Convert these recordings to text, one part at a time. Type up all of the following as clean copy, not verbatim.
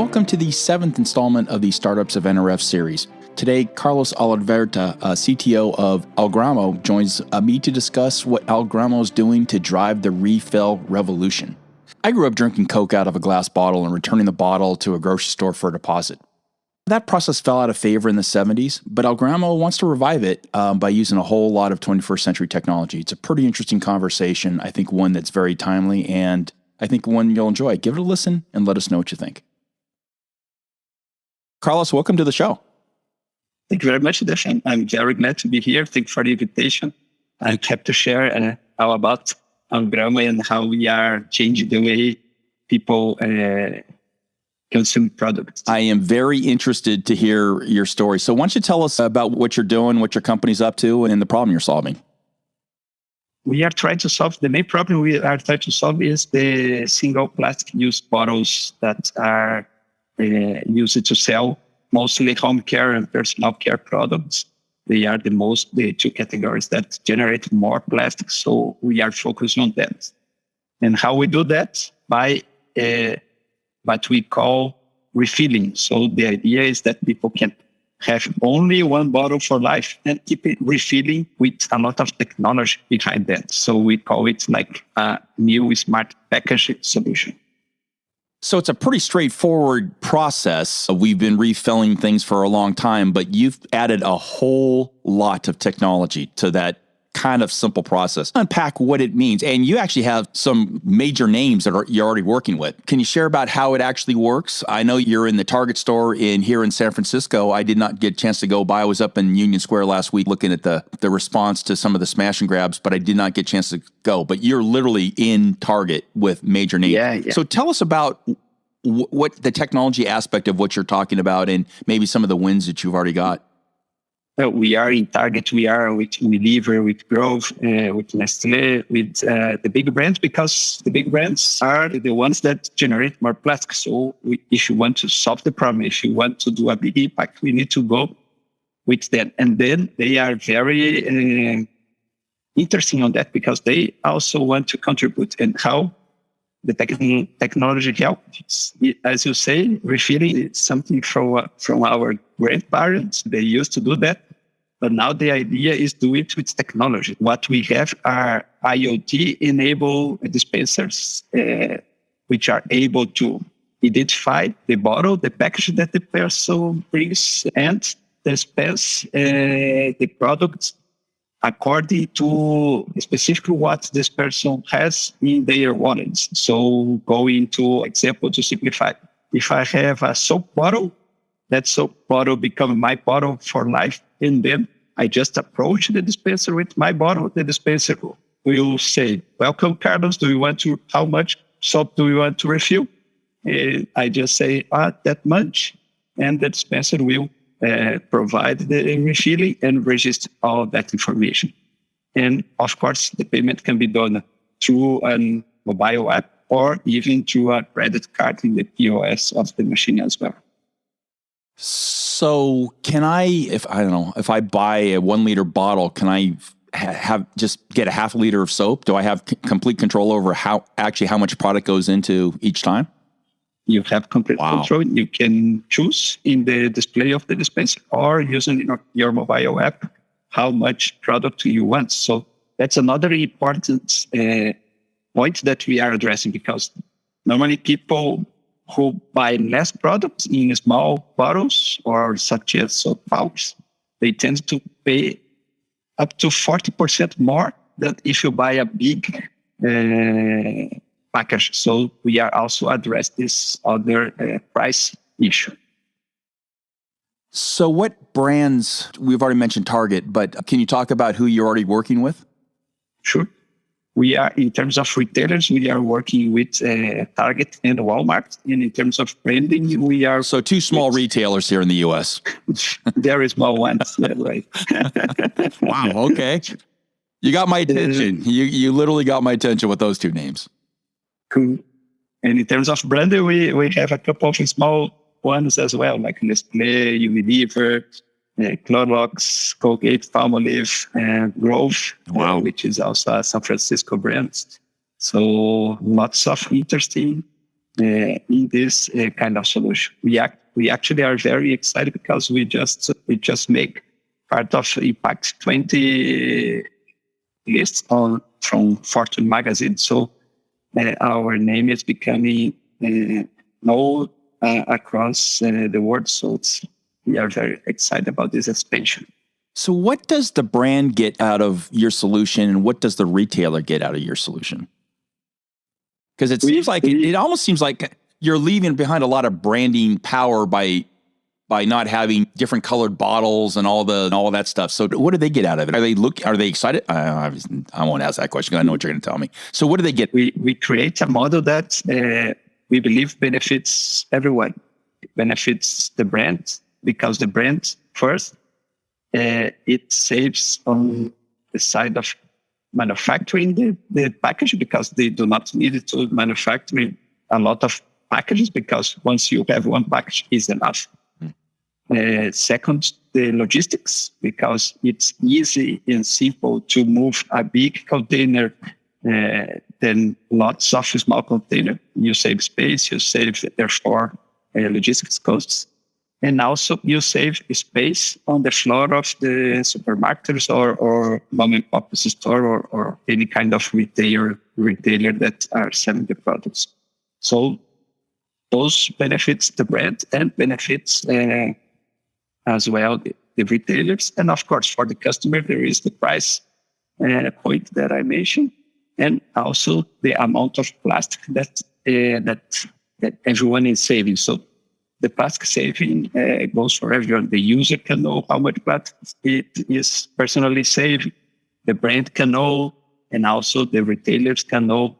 welcome to the seventh installment of the Startups of NRF series. Today, Carlos Oliveira, CTO of Algramo, joins me to discuss what Algramo is doing to drive the refill revolution. I grew up drinking Coke out of a glass bottle and returning the bottle to a grocery store for a deposit. That process fell out of favor in the 70s, but Algramo wants to revive it by using a whole lot of 21st century technology. It's a pretty interesting conversation, I think one that's very timely, and I think one you'll enjoy. Give it a listen and let us know what you think. Carlos, welcome to the show. Thank you very much, Deshan. I'm very glad to be here. Thank you for the invitation. I'm happy to share how about Algramo and how we are changing the way people consume products. I am very interested to hear your story. So why don't you tell us about what you're doing, what your company's up to, and the problem you're solving? We are trying to solve, the main problem we are trying to solve is the single plastic use bottles that are used to sell mostly home care and personal care products. They are the two categories that generate more plastic. So we are focused on that. And how we do that? By what we call refilling. So the idea is that people can have only one bottle for life and keep it refilling with a lot of technology behind that. So we call it like a new smart packaging solution. So it's a pretty straightforward process. We've been refilling things for a long time, but you've added a whole lot of technology to that kind of simple process. Unpack what it means. And you actually have some major names that you're already working with. Can you share about how it actually works? I know you're in the Target store here in San Francisco. I did not get a chance to go by. I was up in Union Square last week looking at the response to some of the smash and grabs, but I did not get a chance to go. But you're literally in Target with major names. Yeah. So tell us about what the technology aspect of what you're talking about and maybe some of the wins that you've already got. We are in Target, we are with Oliveira, with Grove, with Nestle, with the big brands, because the big brands are the ones that generate more plastic. So if you want to solve the problem, if you want to do a big impact, we need to go with them. And then they are very interesting on that because they also want to contribute. And how the technology helps, as you say, refilling is something from our grandparents. They used to do that. But now the idea is do it with technology. What we have are IoT-enabled dispensers, which are able to identify the bottle, the package that the person brings, and dispense the products according to specifically what this person has in their wallets. So going to example to simplify, if I have a soap bottle, that soap bottle becomes my bottle for life. And then I just approach the dispenser with my bottle. The dispenser will say, welcome, Carlos. How much soap do you want to refill? And I just say, that much. And the dispenser will provide the refilling and register all that information. And of course, the payment can be done through a mobile app or even through a credit card in the POS of the machine as well. So can if I buy a 1 liter bottle, can I just get a half a liter of soap? Do I have complete control over how much product goes into each time? You have complete control. You can choose in the display of the dispenser or using your mobile app how much product you want. So that's another important point that we are addressing, because normally people who buy less products in small bottles or sachets or pouches, they tend to pay up to 40% more than if you buy a big package. So we are also address this other price issue. So what brands, we've already mentioned Target, but can you talk about who you're already working with? Sure. We are, in terms of retailers, we are working with Target and Walmart. And in terms of branding, we are... So two small retailers here in the U.S. Very small ones, yeah, right. Wow, okay. You got my attention. You literally got my attention with those two names. Cool. And in terms of branding, we have a couple of small ones as well, like Nestle, Unilever, Clorox, Colgate, Palmolive, and Grove, which is also a San Francisco brand. So lots of interesting in this kind of solution. We actually are very excited because we just make part of Impact 20 list from Fortune magazine. So our name is becoming known across the world. So we are very excited about this expansion. So what does the brand get out of your solution, and what does the retailer get out of your solution? Because it almost seems like you're leaving behind a lot of branding power by not having different colored bottles and all that stuff. So what do they get out of it? Are they excited? I won't ask that question because I know what you're going to tell me. So what do they get? We create a model that we believe benefits everyone. It benefits the brand because the brand first, it saves on the side of manufacturing the package because they do not need to manufacture a lot of packages because once you have one package is enough. Second, the logistics, because it's easy and simple to move a big container than lots of small containers. You save space, you save, therefore, logistics costs. And also you save space on the floor of the supermarkets or mom and pop store or any kind of retailer that are selling the products. So those benefits the brand and benefits as well the retailers. And of course, for the customer, there is the price point that I mentioned, and also the amount of plastic that everyone is saving. So the plastic saving goes for everyone. The user can know how much plastic it is personally saving. The brand can know, and also the retailers can know.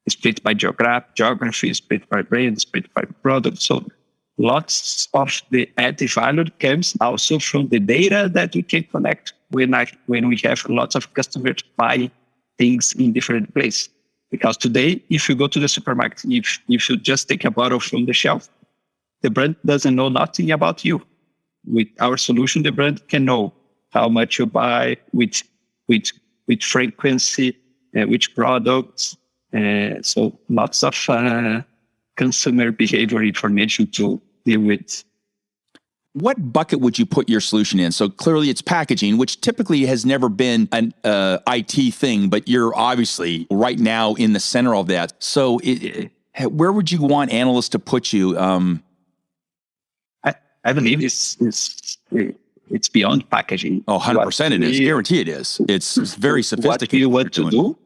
Split by geography, split by brand, split by product. So lots of the added value comes also from the data that we can connect when we have lots of customers buy things in different places. Because today, if you go to the supermarket, if you just take a bottle from the shelf, the brand doesn't know nothing about you. With our solution, the brand can know how much you buy, which frequency, which products. So lots of consumer behavior information to deal with. What bucket would you put your solution in? So clearly it's packaging, which typically has never been an IT thing, but you're obviously right now in the center of that. So where would you want analysts to put you? I believe it's beyond packaging. 100% it is. Guarantee it is. It's very sophisticated. What we want to do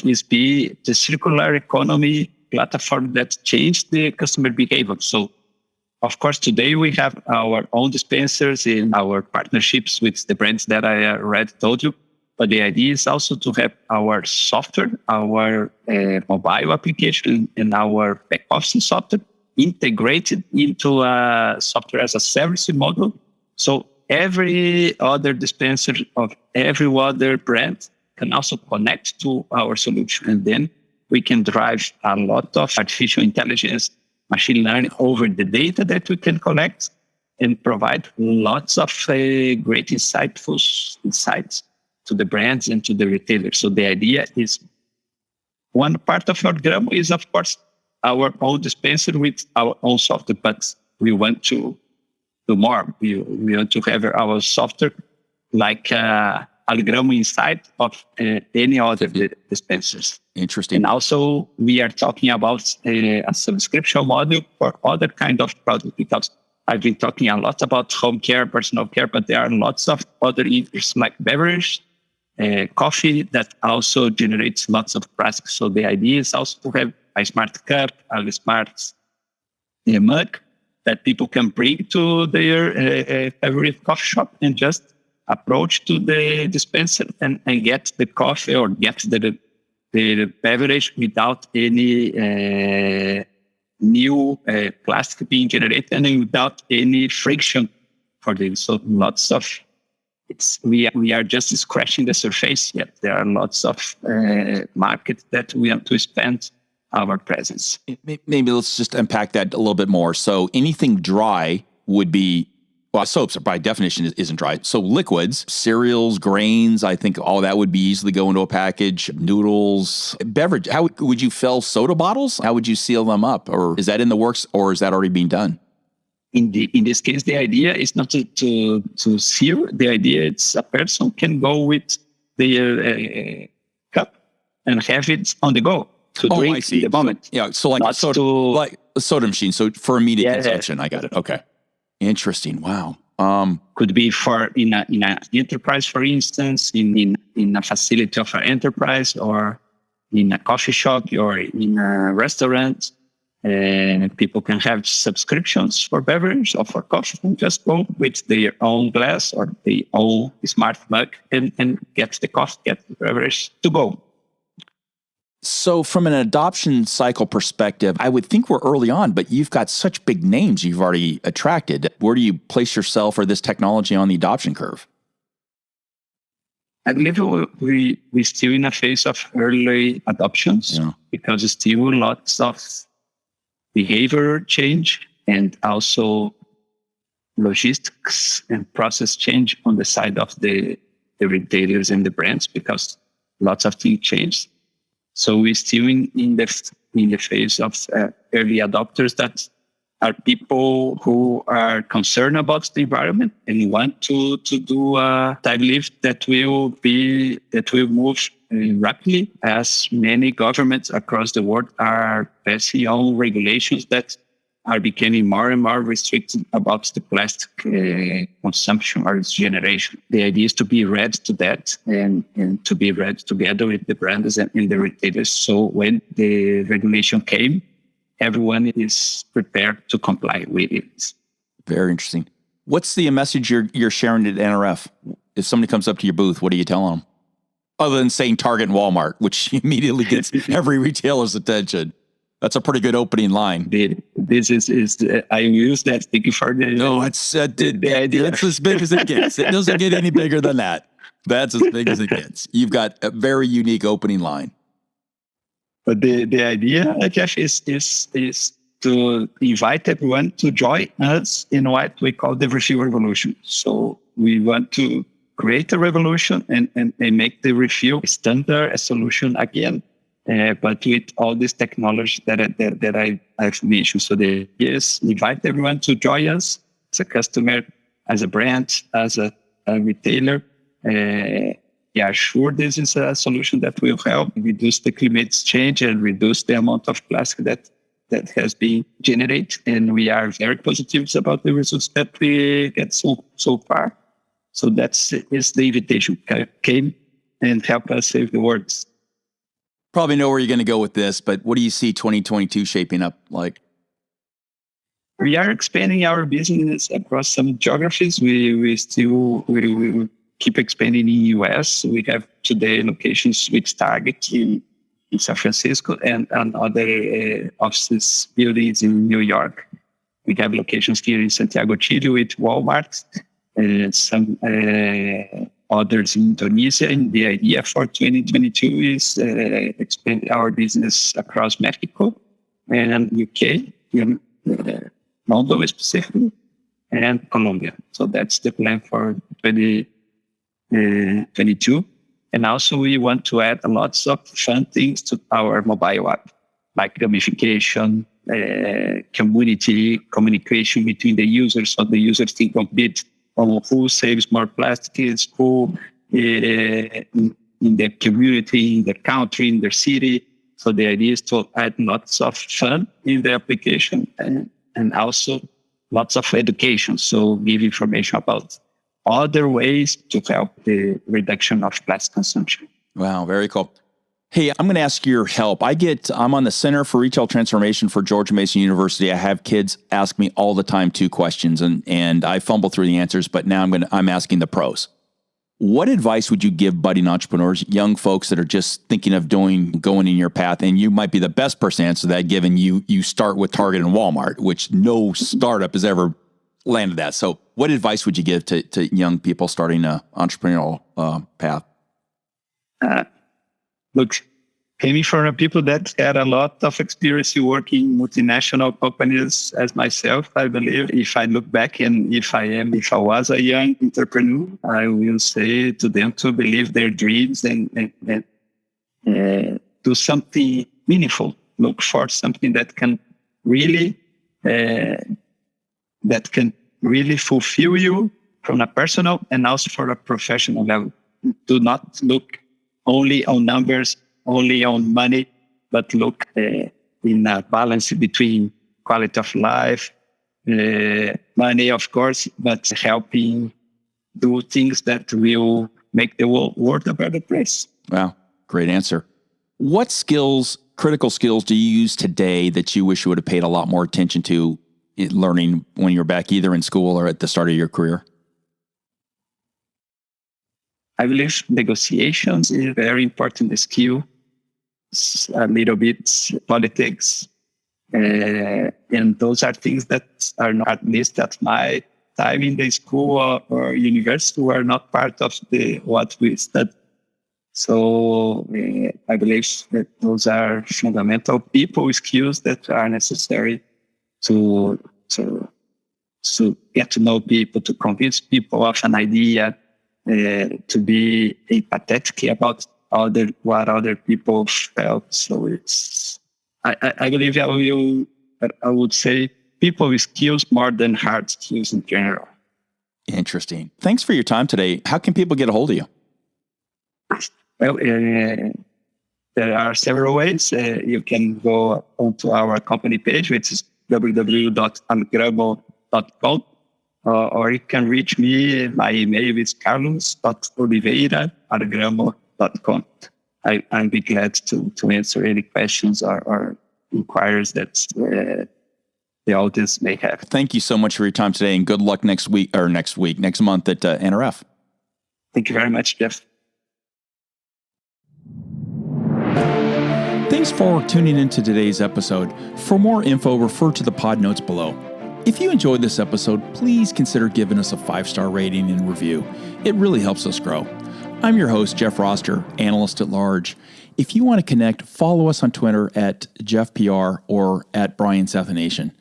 is be the circular economy platform that changed the customer behavior. So, of course, today we have our own dispensers in our partnerships with the brands that I already told you. But the idea is also to have our software, our mobile application, and our back office software integrated into a software as a service model. So every other dispenser of every other brand can also connect to our solution. And then we can drive a lot of artificial intelligence, machine learning over the data that we can collect and provide lots of great insights to the brands and to the retailers. So the idea is one part of Algramo is, of course, our own dispenser with our own software, but we want to do more. We want to have our software like Algramo inside of any other dispensers. Interesting. And also we are talking about a subscription model for other kind of products, because I've been talking a lot about home care, personal care, but there are lots of other interests like beverage, coffee that also generates lots of plastic. So the idea is also to have a smart cup, a smart mug that people can bring to their favorite coffee shop and just approach to the dispenser and get the coffee or get the beverage without any new plastic being generated and without any friction for them. So lots of we are just scratching the surface yet. There are lots of markets that we have to expand our presence. Maybe let's just unpack that a little bit more. So anything dry would be Well, soaps by definition isn't dry. So liquids, cereals, grains, I think all that would be easily go into a package. Noodles, beverage. How would you fill soda bottles? How would you seal them up? Or is that in the works, or is that already being done? In this case, the idea is not to seal. The idea is a person can go with their cup and have it on the go to drink I see. in the moment. So, yeah, so like a soda machine. So for immediate consumption, I got it. Okay. Interesting. Wow. Could be for in an enterprise, for instance, in a facility of an enterprise, or in a coffee shop, or in a restaurant. And people can have subscriptions for beverage or for coffee, and just go with their own glass or their own smart mug and get the coffee, get the beverage to go. So from an adoption cycle perspective, I would think we're early on, but you've got such big names you've already attracted. Where do you place yourself or this technology on the adoption curve? I believe we're still in a phase of early adoptions, because there's still lots of behavior change and also logistics and process change on the side of the retailers and the brands, because lots of things change. So we're still in the phase of early adopters, that are people who are concerned about the environment and want to do a time lift that will move rapidly, as many governments across the world are passing on regulations that are becoming more and more restricted about the plastic consumption or its generation. The idea is to be ready to that, and to be ready together with the brands and the retailers. So when the regulation came, everyone is prepared to comply with it. Very interesting. What's the message you're sharing at NRF? If somebody comes up to your booth, what are you telling them? Other than saying Target and Walmart, which immediately gets every retailer's attention. That's a pretty good opening line. This is I use that thinking for the... No, it's as big as it gets. It doesn't get any bigger than that. That's as big as it gets. You've got a very unique opening line. But the idea, Jeff, is to invite everyone to join us in what we call the refill revolution. So we want to create a revolution and make the refill standard a solution again, but with all this technology that I've mentioned. So the idea is invite everyone to join us as a customer, as a brand, as a retailer. Sure, this is a solution that will help reduce the climate change and reduce the amount of plastic that has been generated. And we are very positive about the results that we get so far. So that's is the invitation. Came and help us save the world. Probably know where you're going to go with this, but what do you see 2022 shaping up like? We are expanding our business across some geographies. We keep expanding in US. We have today locations with Target in San Francisco and other offices buildings in New York. We have locations here in Santiago, Chile with Walmart and some others in Indonesia. And the idea for 2022 is expand our business across Mexico and UK, Moldova specifically, and Colombia. So that's the plan for 2022. And also we want to add lots of fun things to our mobile app, like gamification, community communication between the users, so the users can compete on who saves more plastic, who in their community, in their country, in their city. So the idea is to add lots of fun in the application and also lots of education. So give information about other ways to help the reduction of plastic consumption. Wow, very cool. Hey, I'm going to ask your help. I'm on the Center for Retail Transformation for George Mason University. I have kids ask me all the time 2 questions, and I fumble through the answers, but now I'm asking the pros. What advice would you give budding entrepreneurs, young folks that are just thinking of going in your path? And you might be the best person to answer that, given you start with Target and Walmart, which no startup has ever landed that. So what advice would you give to young people starting an entrepreneurial path? Look, Coming from people that had a lot of experience working in multinational companies as myself, I believe if I look back and if I was a young entrepreneur, I will say to them to believe their dreams and do something meaningful. Look for something that can really fulfill you from a personal and also for a professional level. Do not look only on numbers, only on money, but look in a balance between quality of life, money, of course, but helping do things that will make the world a better place. Wow, great answer. What skills, critical skills, do you use today that you wish you would have paid a lot more attention to learning when you're back either in school or at the start of your career? I believe negotiations is a very important skill. A little bit politics. And those are things that are not, at least at my time in the school or university, were not part of what we studied. So I believe that those are fundamental people skills that are necessary to get to know people, to convince people of an idea, to be empathetic about what other people felt. So I believe I would say people skills more than hard skills in general. Interesting. Thanks for your time today. How can people get a hold of you? Well, there are several ways. You can go onto our company page, which is www.algramo.com. Or you can reach me. My email is carlos.oliveira@algramo.com. I'd be glad to answer any questions or inquiries that the audience may have. Thank you so much for your time today, and good luck next month at NRF. Thank you very much, Jeff. Thanks for tuning into today's episode. For more info, refer to the pod notes below. If you enjoyed this episode, please consider giving us a 5-star rating and review. It really helps us grow. I'm your host, Jeff Roster, analyst at large. If you want to connect, follow us on Twitter at JeffPR or at BrianSathanation,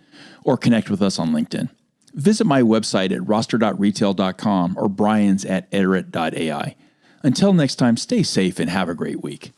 or connect with us on LinkedIn. Visit my website at roster.retail.com or Brian's at iterate.ai. Until next time, stay safe and have a great week.